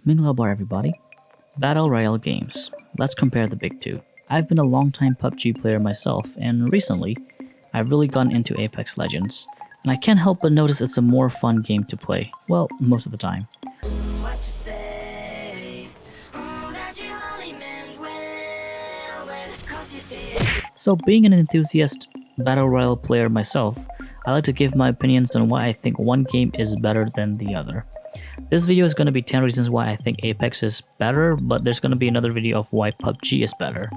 Mingla bar everybody. Battle Royale games. Let's compare the big two. I've been a long-time PUBG player myself, and recently, I've really gotten into Apex Legends. And I can't help but notice it's a more fun game to play. Well, most of the time. So being an enthusiast Battle Royale player myself, I like to give my opinions on why I think one game is better than the other. This video is going to be 10 reasons why I think Apex is better, but there's going to be another video of why PUBG is better.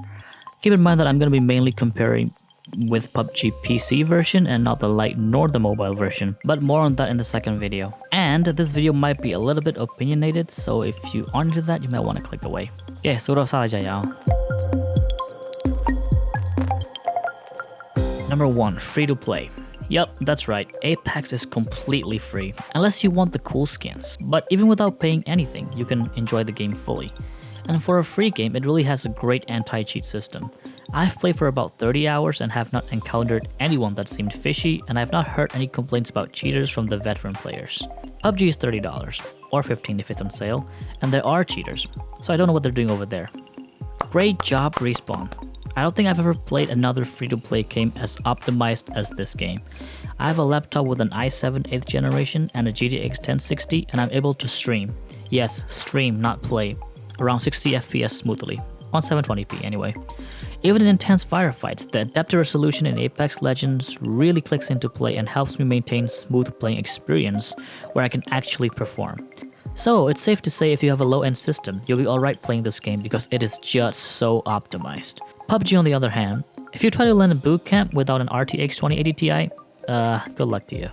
Keep in mind that I'm going to be mainly comparing with PUBG PC version and not the Lite nor the mobile version, but more on that in the second video. And this video might be a little bit opinionated, so if you aren't into that, you might want to click away. Okay, sudah saja ya. Number 1, free to play. Yup, that's right, Apex is completely free, unless you want the cool skins. But even without paying anything, you can enjoy the game fully. And for a free game, it really has a great anti-cheat system. I've played for about 30 hours and have not encountered anyone that seemed fishy, and I've not heard any complaints about cheaters from the veteran players. PUBG is $30, or $15 if it's on sale, and there are cheaters, so I don't know what they're doing over there. Great job, Respawn. I don't think I've ever played another free-to-play game as optimized as this game. I have a laptop with an i7 8th generation and a GTX 1060, and I'm able to stream. Yes, stream, not play. Around 60 FPS smoothly. On 720p anyway. Even in intense firefights, the adaptive resolution in Apex Legends really clicks into play and helps me maintain smooth playing experience where I can actually perform. So it's safe to say if you have a low-end system, you'll be alright playing this game because it is just so optimized. PUBG on the other hand, if you try to land a boot camp without an RTX 2080 Ti, good luck to you.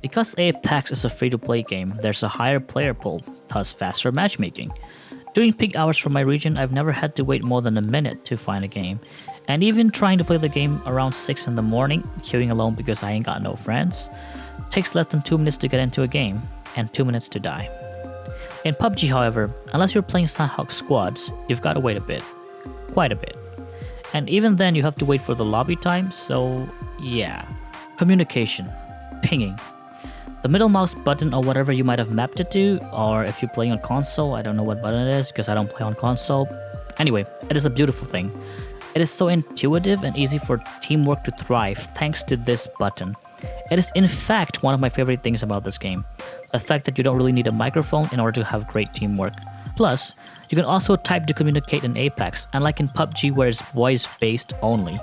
Because Apex is a free-to-play game, there's a higher player pool, thus faster matchmaking. During peak hours from my region, I've never had to wait more than a minute to find a game. And even trying to play the game around 6 in the morning, queuing alone because I ain't got no friends, takes less than 2 minutes to get into a game, and 2 minutes to die. In PUBG, however, unless you're playing Sanhok squads, you've got to wait a bit. Quite a bit. And even then you have to wait for the lobby time, so yeah. Communication. Pinging. The middle mouse button or whatever you might have mapped it to, or if you're playing on console, I don't know what button it is because I don't play on console. Anyway, it is a beautiful thing. It is so intuitive and easy for teamwork to thrive thanks to this button. It is in fact one of my favorite things about this game. The fact that you don't really need a microphone in order to have great teamwork. Plus, you can also type to communicate in Apex, unlike in PUBG where it's voice-based only.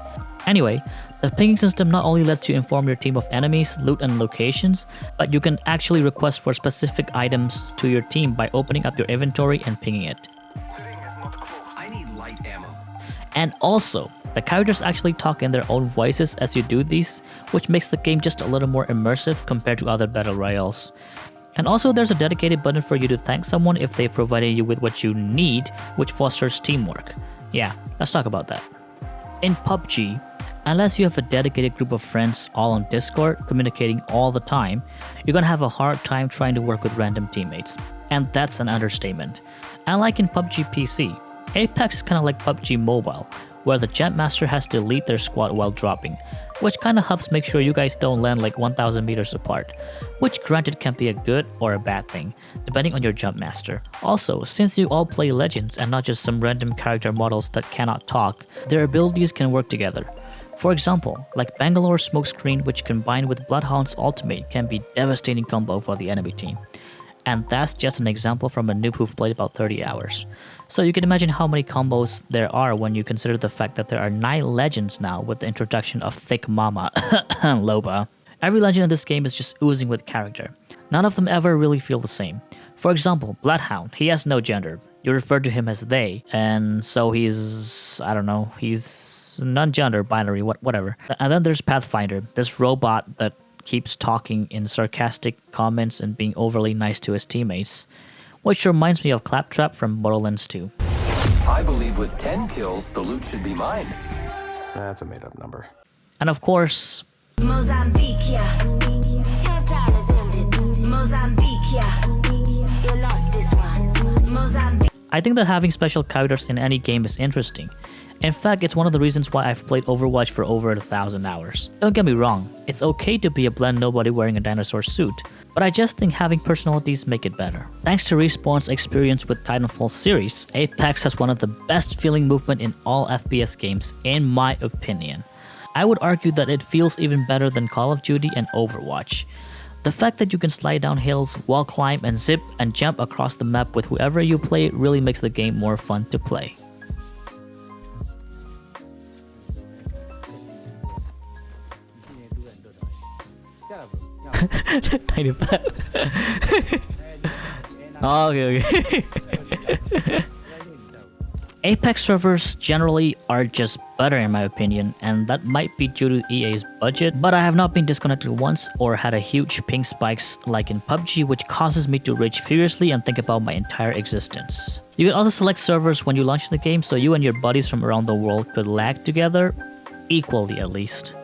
Anyway, the pinging system not only lets you inform your team of enemies, loot and locations, but you can actually request for specific items to your team by opening up your inventory and pinging it. I need light ammo. And also, the characters actually talk in their own voices as you do these, which makes the game just a little more immersive compared to other battle royales. And also there's a dedicated button for you to thank someone if they provided you with what you need, which fosters teamwork. Yeah, let's talk about that. In PUBG, unless you have a dedicated group of friends all on Discord communicating all the time, you're gonna have a hard time trying to work with random teammates. And that's an understatement. Unlike in PUBG PC, Apex is kinda like PUBG Mobile, where the Jumpmaster has to lead their squad while dropping, which kinda helps make sure you guys don't land like 1,000 meters apart, which granted can be a good or a bad thing, depending on your Jumpmaster. Also, since you all play Legends and not just some random character models that cannot talk, their abilities can work together. For example, like Bangalore's Smokescreen, which combined with Bloodhound's ultimate can be devastating combo for the enemy team. And that's just an example from a noob who've played about 30 hours. So you can imagine how many combos there are when you consider the fact that there are 9 legends now with the introduction of Thick Mama, Loba. Every legend in this game is just oozing with character. None of them ever really feel the same. For example, Bloodhound, he has no gender. You refer to him as they, and so he's, I don't know, he's non-gender, binary, whatever. And then there's Pathfinder, this robot that keeps talking in sarcastic comments and being overly nice to his teammates, which reminds me of Claptrap from Borderlands 2. I believe with 10 kills, the loot should be mine. That's a made-up number. And of course, Mozambique, yeah. Your time is ended. Mozambique, yeah. You lost this one. Mozambique. I think that having special characters in any game is interesting. In fact, it's one of the reasons why I've played Overwatch for over 1,000 hours. Don't get me wrong, it's okay to be a bland nobody wearing a dinosaur suit, but I just think having personalities make it better. Thanks to Respawn's experience with Titanfall series, Apex has one of the best feeling movement in all FPS games, in my opinion. I would argue that it feels even better than Call of Duty and Overwatch. The fact that you can slide down hills, wall climb, and zip and jump across the map with whoever you play really makes the game more fun to play. Tiny fat. Oh, okay. Apex servers generally are just better in my opinion, and that might be due to EA's budget, but I have not been disconnected once or had a huge ping spikes like in PUBG, which causes me to rage furiously and think about my entire existence. You can also select servers when you launch the game, so you and your buddies from around the world could lag together, equally at least.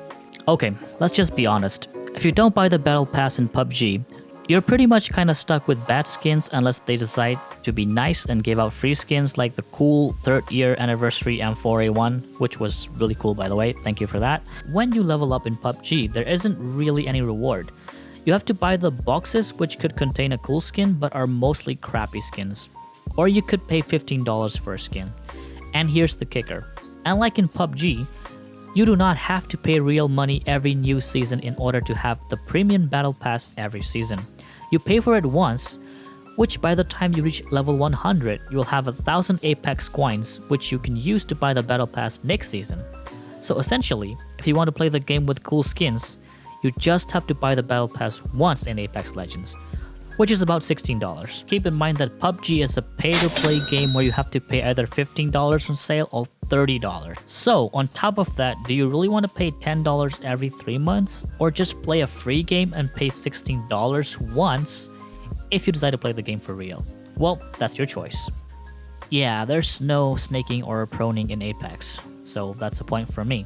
Okay, let's just be honest. If you don't buy the battle pass in PUBG, you're pretty much kinda stuck with bad skins unless they decide to be nice and give out free skins like the cool 3rd year anniversary M4A1, which was really cool by the way, thank you for that. When you level up in PUBG, there isn't really any reward. You have to buy the boxes which could contain a cool skin but are mostly crappy skins. Or you could pay $15 for a skin. And here's the kicker. Unlike in PUBG, you do not have to pay real money every new season in order to have the premium battle pass every season. You pay for it once, which by the time you reach level 100, you'll have 1,000 Apex coins, which you can use to buy the battle pass next season. So essentially, if you want to play the game with cool skins, you just have to buy the battle pass once in Apex Legends, which is about $16. Keep in mind that PUBG is a pay-to-play game where you have to pay either $15 on sale or $30. So on top of that, do you really want to pay $10 every 3 months? Or just play a free game and pay $16 once if you decide to play the game for real? Well, that's your choice. Yeah, there's no snaking or proning in Apex, so that's a point for me.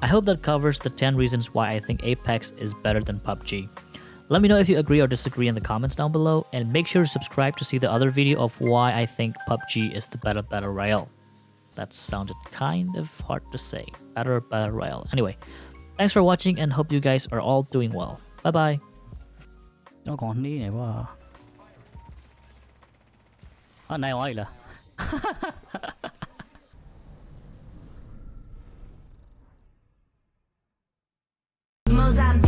I hope that covers the 10 reasons why I think Apex is better than PUBG. Let me know if you agree or disagree in the comments down below, and make sure to subscribe to see the other video of why I think PUBG is the better battle royale. That sounded kind of hard to say. Better battle royale. Anyway, thanks for watching and hope you guys are all doing well. Bye bye. Nó còn đi này quá. Này hỏi là. Mozambique.